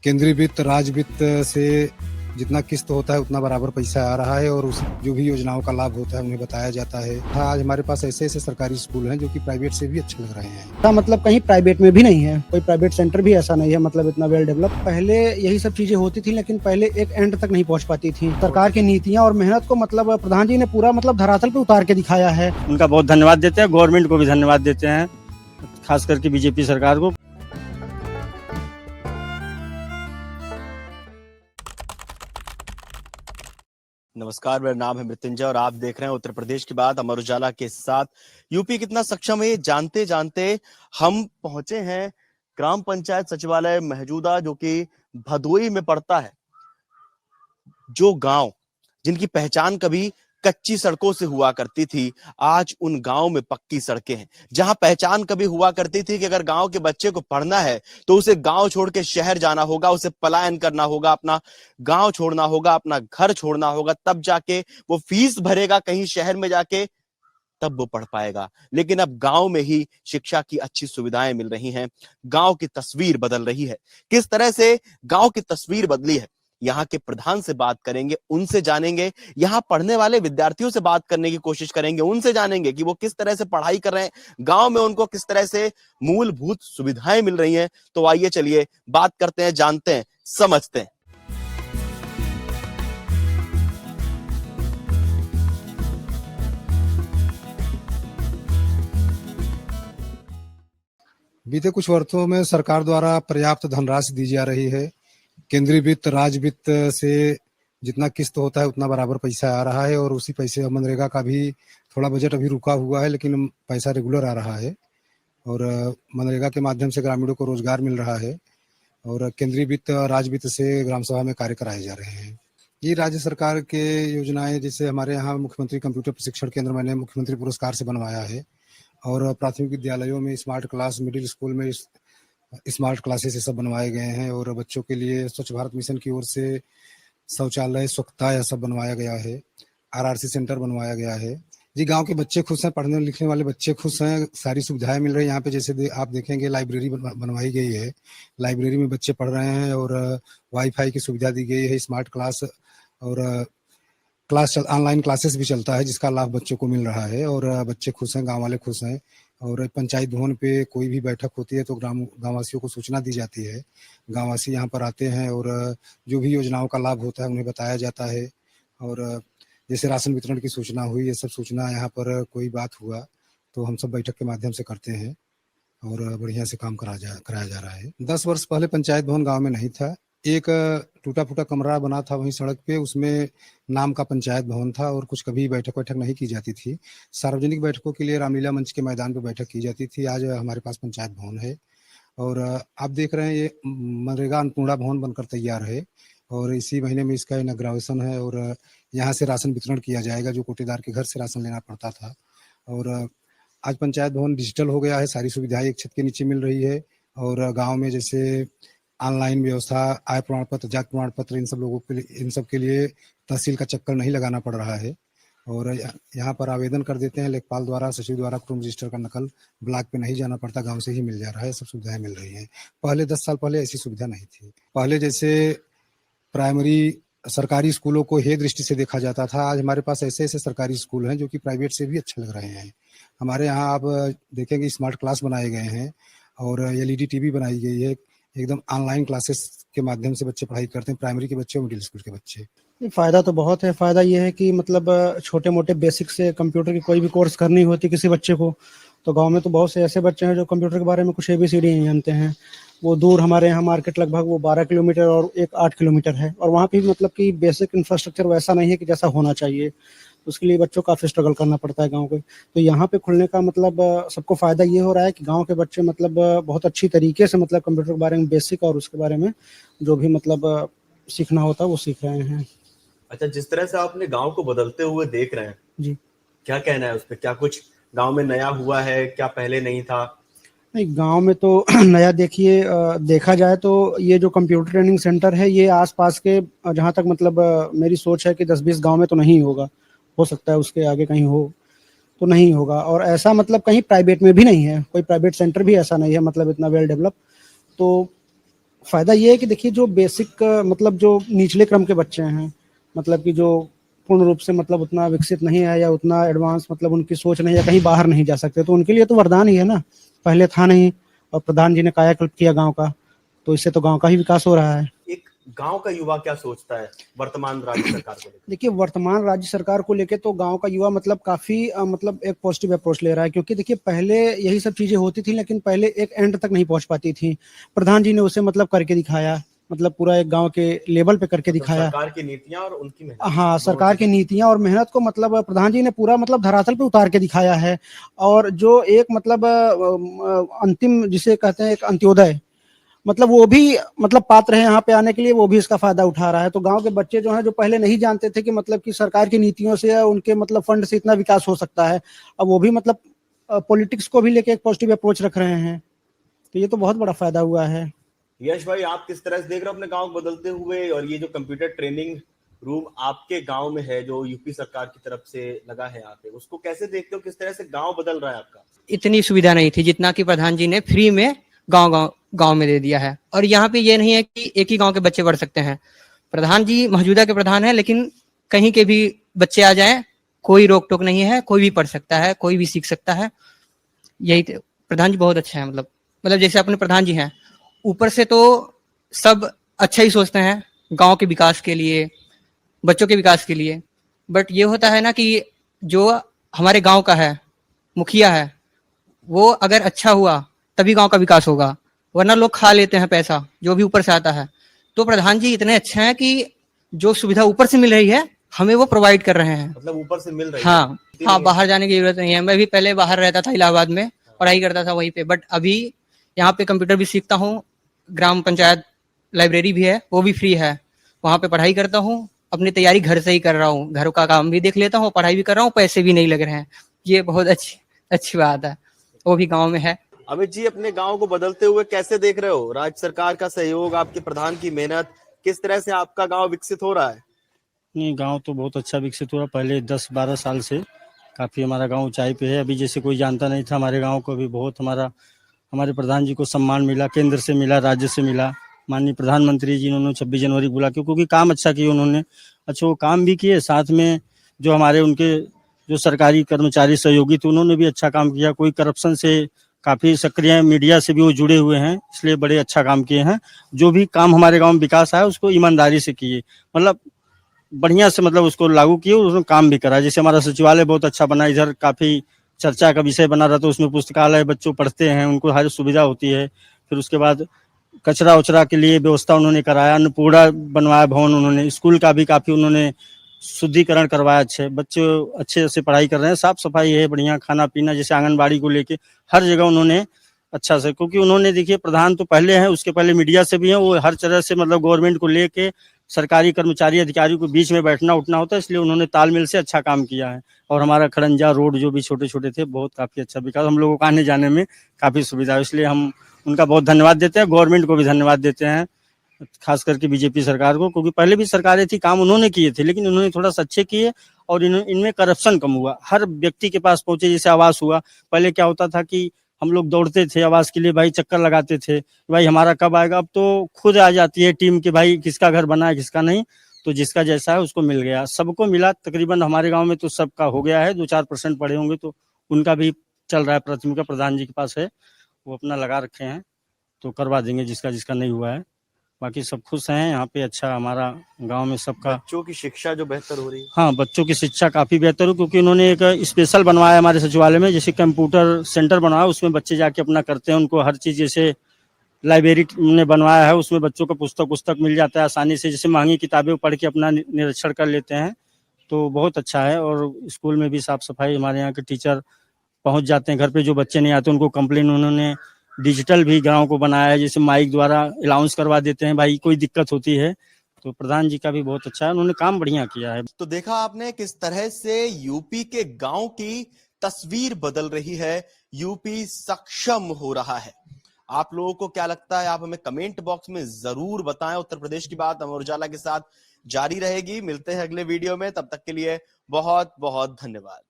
केंद्रीय वित्त राज्य वित्त से जितना किस्त होता है उतना बराबर पैसा आ रहा है और उस जो भी योजनाओं का लाभ होता है उन्हें बताया जाता है। आज हमारे पास ऐसे ऐसे सरकारी स्कूल हैं जो कि प्राइवेट से भी अच्छे लग रहे हैं। मतलब कहीं प्राइवेट में भी नहीं है, कोई प्राइवेट सेंटर भी ऐसा नहीं है मतलब इतना वेल डेवलप। पहले यही सब चीजें होती थी लेकिन पहले एक एंड तक नहीं पहुंच पाती थी। सरकार की नीतियां और मेहनत को मतलब प्रधान जी ने पूरा मतलब धरातल पे उतार के दिखाया है। उनका बहुत धन्यवाद देते हैं, गवर्नमेंट को भी धन्यवाद देते हैं, खास करके बीजेपी सरकार को। नमस्कार, मेरा नाम है मृत्युंजय और आप देख रहे हैं उत्तर प्रदेश की बात अमर उजाला के साथ। यूपी कितना सक्षम है ये जानते जानते हम पहुंचे हैं ग्राम पंचायत सचिवालय महजूदा, जो कि भदोई में पड़ता है। जो गांव जिनकी पहचान कभी कच्ची सड़कों से हुआ करती थी, आज उन गांव में पक्की सड़कें हैं। जहां पहचान कभी हुआ करती थी कि अगर गांव के बच्चे को पढ़ना है तो उसे गांव छोड़ के शहर जाना होगा, उसे पलायन करना होगा, अपना गांव छोड़ना होगा, अपना घर छोड़ना होगा, तब जाके वो फीस भरेगा कहीं शहर में जाके, तब वो पढ़ पाएगा। लेकिन अब गांव में ही शिक्षा की अच्छी सुविधाएं मिल रही हैं। गांव की तस्वीर बदल रही है। किस तरह से गांव की तस्वीर बदली है, यहाँ के प्रधान से बात करेंगे, उनसे जानेंगे। यहाँ पढ़ने वाले विद्यार्थियों से बात करने की कोशिश करेंगे, उनसे जानेंगे कि वो किस तरह से पढ़ाई कर रहे हैं, गांव में उनको किस तरह से मूलभूत सुविधाएं मिल रही हैं। तो आइए चलिए बात करते हैं, जानते हैं, समझते हैं। बीते कुछ वर्षों में सरकार द्वारा पर्याप्त धनराशि दी जा रही है। केंद्रीय वित्त राज्य वित्त से जितना किस्त होता है उतना बराबर पैसा आ रहा है और उसी पैसे मनरेगा का भी थोड़ा बजट अभी रुका हुआ है, लेकिन पैसा रेगुलर आ रहा है और मनरेगा के माध्यम से ग्रामीणों को रोजगार मिल रहा है और केंद्रीय वित्त राज्य वित्त से ग्राम सभा में कार्य कराए जा रहे हैं। ये राज्य सरकार के योजनाएं, जैसे हमारे यहाँ मुख्यमंत्री कंप्यूटर प्रशिक्षण केंद्र मैंने मुख्यमंत्री पुरस्कार से बनवाया है और प्राथमिक विद्यालयों में स्मार्ट क्लास, मिडिल स्कूल में स्मार्ट क्लासेस ये सब बनवाए गए हैं और बच्चों के लिए स्वच्छ भारत मिशन की ओर से शौचालय, स्वच्छता यह सब बनवाया गया है। आरआरसी सेंटर बनवाया गया है। जी, गांव के बच्चे खुश हैं, पढ़ने लिखने वाले बच्चे खुश हैं, सारी सुविधाएं मिल रही हैं यहाँ पे। जैसे आप देखेंगे लाइब्रेरी बनवाई गई है, लाइब्रेरी में बच्चे पढ़ रहे हैं और वाईफाई की सुविधा दी गई है, स्मार्ट क्लास और क्लास ऑनलाइन क्लासेस भी चलता है जिसका लाभ बच्चों को मिल रहा है और बच्चे खुश हैं, गांव वाले खुश हैं। और पंचायत भवन पे कोई भी बैठक होती है तो गांववासियों को सूचना दी जाती है। गांववासी यहाँ पर आते हैं और जो भी योजनाओं का लाभ होता है उन्हें बताया जाता है और जैसे राशन वितरण की सूचना हुई, ये सब सूचना यहाँ पर कोई बात हुआ तो हम सब बैठक के माध्यम से करते हैं और बढ़िया से काम कराया जा रहा है। 10 वर्ष पहले पंचायत भवन गाँव में नहीं था। एक टूटा फूटा कमरा बना था वहीं सड़क पे, उसमें नाम का पंचायत भवन था और कुछ कभी बैठक नहीं की जाती थी। सार्वजनिक बैठकों के लिए रामलीला मंच के मैदान पे बैठक की जाती थी। आज हमारे पास पंचायत भवन है और आप देख रहे हैं ये मनरेगा अन्नपूर्णा भवन बनकर तैयार है और इसी महीने में इसका इनॉग्रेशन है और यहाँ से राशन वितरण किया जाएगा, जो कोटेदार के घर से राशन लेना पड़ता था। और आज पंचायत भवन डिजिटल हो गया है, सारी सुविधाएं एक छत के नीचे मिल रही है और गाँव में जैसे ऑनलाइन व्यवस्था, आय प्रमाण पत्र, जाति प्रमाण पत्र, इन सब के लिए तहसील का चक्कर नहीं लगाना पड़ रहा है और यहाँ पर आवेदन कर देते हैं लेखपाल द्वारा, सचिव द्वारा, कुटुंब रजिस्टर का नकल ब्लॉक पे नहीं जाना पड़ता, गांव से ही मिल जा रहा है। सब सुविधाएं मिल रही हैं। पहले 10 साल पहले ऐसी सुविधा नहीं थी। पहले जैसे प्राइमरी सरकारी स्कूलों को हे दृष्टि से देखा जाता था, आज हमारे पास ऐसे ऐसे सरकारी स्कूल हैं जो कि प्राइवेट से भी अच्छे लग रहे हैं। हमारे यहाँ आप देखेंगे स्मार्ट क्लास बनाए गए हैं और LED TV बनाई गई है। एकदम ऑनलाइन क्लासेस के माध्यम से बच्चे पढ़ाई करते हैं, प्राइमरी के बच्चे और मिडिल स्कूल के बच्चे। फ़ायदा तो बहुत है। फ़ायदा ये है कि मतलब छोटे मोटे बेसिक से कंप्यूटर की कोई भी कोर्स करनी होती किसी बच्चे को, तो गांव में तो बहुत से ऐसे बच्चे हैं जो कंप्यूटर के बारे में कुछ ABCD नहीं जानते हैं। वो दूर हमारे यहाँ मार्केट लगभग वो 12 किलोमीटर और एक 8 किलोमीटर है और वहाँ पे भी मतलब कि बेसिक इंफ्रास्ट्रक्चर वैसा नहीं है कि जैसा होना चाहिए। उसके लिए बच्चों को काफ़ी स्ट्रगल करना पड़ता है गाँव के। तो यहाँ पे खुलने का मतलब सबको फ़ायदा ये हो रहा है कि गाँव के बच्चे मतलब बहुत अच्छी तरीके से मतलब कंप्यूटर के बारे में बेसिक और उसके बारे में जो भी मतलब सीखना होता है वो सीख रहे हैं। अच्छा, जिस तरह से आपने गांव को बदलते हुए देख रहे हैं जी, क्या कहना है उस पर? क्या कुछ गांव में नया हुआ है, क्या पहले नहीं था? नहीं गांव में तो नया देखिए, देखा जाए तो ये जो कंप्यूटर ट्रेनिंग सेंटर है ये आसपास के जहाँ तक मतलब मेरी सोच है कि 10-20 गांव में तो नहीं होगा। हो सकता है उसके आगे कहीं हो, तो नहीं होगा। और ऐसा मतलब कहीं प्राइवेट में भी नहीं है, कोई प्राइवेट सेंटर भी ऐसा नहीं है मतलब इतना वेल डेवलप। तो फायदा ये है कि देखिए जो बेसिक मतलब जो निचले क्रम के बच्चे हैं, मतलब कि जो पूर्ण रूप से मतलब उतना विकसित नहीं है या उतना एडवांस मतलब उनकी सोच नहीं, या कहीं बाहर नहीं जा सकते, तो उनके लिए तो वरदान ही है ना। पहले था नहीं, और प्रधान जी ने कायाकल्प किया गांव का, तो इससे तो गांव का ही विकास हो रहा है। एक गांव का युवा क्या सोचता है वर्तमान राज्य सरकार को लेकर? देखिए वर्तमान राज्य सरकार को लेके तो गांव का युवा मतलब काफी मतलब एक पॉजिटिव अप्रोच ले रहा है, क्योंकि देखिए पहले यही सब चीजें होती थी, लेकिन पहले एक एंड तक नहीं पहुंच पाती थी। प्रधान जी ने उसे मतलब करके दिखाया, मतलब पूरा एक गांव के लेवल पे करके दिखाया। सरकार की नीतियां और उनकी मेहनत, हाँ, सरकार की नीतियां और मेहनत को मतलब प्रधान जी ने पूरा मतलब धरातल पे उतार के दिखाया है। और जो एक मतलब अंतिम जिसे कहते हैं एक अंत्योदय, मतलब वो भी मतलब पात्र है यहाँ पे आने के लिए, वो भी इसका फायदा उठा रहा है। तो गांव के बच्चे जो हैं, जो पहले नहीं जानते थे कि मतलब कि सरकार की नीतियों से या उनके मतलब फंड से इतना विकास हो सकता है, अब वो भी मतलब पॉलिटिक्स को भी लेके एक पॉजिटिव अप्रोच रख रहे हैं। तो ये तो बहुत बड़ा फायदा हुआ है। यश भाई, आप किस तरह से देख रहे हो अपने गांव को बदलते हुए, और ये जो कंप्यूटर ट्रेनिंग रूम आपके गांव में है जो यूपी सरकार की तरफ से लगा है यहाँ पे, उसको कैसे देखते हो? किस तरह से गांव बदल रहा है आपका? इतनी सुविधा नहीं थी जितना कि प्रधान जी ने फ्री में गांव गांव गांव में दे दिया है। और यहाँ पे ये नहीं है कि एक ही गांव के बच्चे पढ़ सकते हैं। प्रधान जी मौजूदा के प्रधान है, लेकिन कहीं के भी बच्चे आ जाएं, कोई रोक टोक नहीं है, कोई भी पढ़ सकता है, कोई भी सीख सकता है। यही प्रधान जी बहुत अच्छा है। मतलब जैसे अपने प्रधान जी हैं, ऊपर से तो सब अच्छा ही सोचते हैं गांव के विकास के लिए, बच्चों के विकास के लिए। बट ये होता है ना कि जो हमारे गांव का है, मुखिया है, वो अगर अच्छा हुआ तभी गांव का विकास होगा, वरना लोग खा लेते हैं पैसा जो भी ऊपर से आता है। तो प्रधान जी इतने अच्छे हैं कि जो सुविधा ऊपर से मिल रही है हमें वो प्रोवाइड कर रहे हैं। मतलब ऊपर से मिल रही है? हाँ हाँ, बाहर जाने की जरूरत नहीं है। मैं भी पहले बाहर रहता था, इलाहाबाद में पढ़ाई करता था वहीं पे, बट अभी यहाँ पे कंप्यूटर भी सीखता हूँ। ग्राम पंचायत लाइब्रेरी भी है, वो भी फ्री है, वहाँ पे पढ़ाई करता हूँ। अपनी तैयारी घर से ही कर रहा हूँ, घर का काम भी देख लेता हूँ, पढ़ाई भी कर रहा हूँ, पैसे भी नहीं लग रहे हैं। ये बहुत अच्छी अच्छी बात है, वो भी गाँव में है। अमित जी, अपने गांव को बदलते हुए कैसे देख रहे हो? राज्य सरकार का सहयोग, आपके प्रधान की मेहनत, किस तरह से आपका गांव विकसित हो रहा है? नहीं, गांव तो बहुत अच्छा विकसित हो रहा। पहले 10-12 साल से काफ़ी हमारा गांव ऊंचाई पे है। अभी जैसे कोई जानता नहीं था हमारे गांव को, अभी बहुत हमारे प्रधान जी को सम्मान मिला, केंद्र से मिला, राज्य से मिला। माननीय प्रधानमंत्री जी ने 26 जनवरी बुला के, क्योंकि काम अच्छा किए उन्होंने। अच्छा, वो काम भी किए, साथ में जो हमारे उनके जो सरकारी कर्मचारी सहयोगी थे उन्होंने भी अच्छा काम किया। कोई करप्शन से काफ़ी सक्रिय, मीडिया से भी वो जुड़े हुए हैं, इसलिए बड़े अच्छा काम किए हैं। जो भी काम हमारे गाँव में विकास आया उसको ईमानदारी से किए, मतलब बढ़िया से, मतलब उसको लागू किए, उसमें काम भी करा। जैसे हमारा सचिवालय बहुत अच्छा बना, इधर काफ़ी चर्चा का विषय बना रहा, तो उसमें पुस्तकालय, बच्चों पढ़ते हैं, उनको हर सुविधा होती है। फिर उसके बाद कचरा उचरा के लिए व्यवस्था उन्होंने कराया, अन्नपूर्णा बनवाया भवन उन्होंने, स्कूल का भी काफ़ी उन्होंने शुद्धिकरण करवाया। अच्छे बच्चे अच्छे से पढ़ाई कर रहे हैं, साफ सफाई है, बढ़िया खाना पीना, जैसे आंगनबाड़ी को लेके हर जगह उन्होंने अच्छा से, क्योंकि उन्होंने देखिए प्रधान तो पहले हैं, उसके पहले मीडिया से भी हैं, वो हर तरह से मतलब गवर्नमेंट को लेके सरकारी कर्मचारी अधिकारियों के बीच में बैठना उठना होता है, इसलिए उन्होंने तालमेल से अच्छा काम किया है। और हमारा खड़ंजा रोड जो भी छोटे छोटे थे, बहुत काफ़ी अच्छा विकास, हम लोगों को आने जाने में काफ़ी सुविधा है, इसलिए हम उनका बहुत धन्यवाद देते हैं। गवर्नमेंट को भी धन्यवाद देते हैं, खास करके बीजेपी सरकार को, क्योंकि पहले भी सरकारें थी, काम उन्होंने किए थे, लेकिन उन्होंने थोड़ा सा अच्छे किए और इनमें करप्शन कम हुआ, हर व्यक्ति के पास पहुंचे। जैसे आवास हुआ, पहले क्या होता था कि हम लोग दौड़ते थे आवास के लिए, भाई चक्कर लगाते थे, भाई हमारा कब आएगा। अब तो खुद आ जाती है टीम कि भाई किसका घर बना है, किसका नहीं, तो जिसका जैसा है उसको मिल गया, सबको मिला। तकरीबन हमारे गांव में तो सबका हो गया है, 2-4% पड़े होंगे तो उनका भी चल रहा है। प्राथमिकता प्रधान जी के पास है, वो अपना लगा रखे हैं, तो करवा देंगे जिसका जिसका नहीं हुआ है। बाकी सब खुश हैं यहाँ पे, अच्छा हमारा गांव में सबका। बच्चों की शिक्षा जो बेहतर हो रही है? हाँ, बच्चों की शिक्षा काफ़ी बेहतर हो, क्योंकि उन्होंने एक स्पेशल बनवाया हमारे सचिवालय में, जैसे कंप्यूटर सेंटर बनवाया, उसमें बच्चे जाके अपना करते हैं, उनको हर चीज़, जैसे लाइब्रेरी ने बनवाया है, उसमें बच्चों को पुस्तक मिल जाता है आसानी से, जैसे महंगी किताबें पढ़ के अपना निरीक्षण कर लेते हैं, तो बहुत अच्छा है। और स्कूल में भी साफ सफाई, हमारे यहाँ के टीचर पहुँच जाते हैं घर पे, जो बच्चे नहीं आते उनको कंप्लेन, उन्होंने डिजिटल भी गाँव को बनाया है, जैसे माइक द्वारा अलाउंस करवा देते हैं, भाई कोई दिक्कत होती है। तो प्रधान जी का भी बहुत अच्छा है, उन्होंने काम बढ़िया किया है। तो देखा आपने किस तरह से यूपी के गांव की तस्वीर बदल रही है, यूपी सक्षम हो रहा है। आप लोगों को क्या लगता है, आप हमें कमेंट बॉक्स में जरूर बताएं। उत्तर प्रदेश की बात अमर उजाला के साथ जारी रहेगी, मिलते हैं अगले वीडियो में, तब तक के लिए बहुत बहुत धन्यवाद।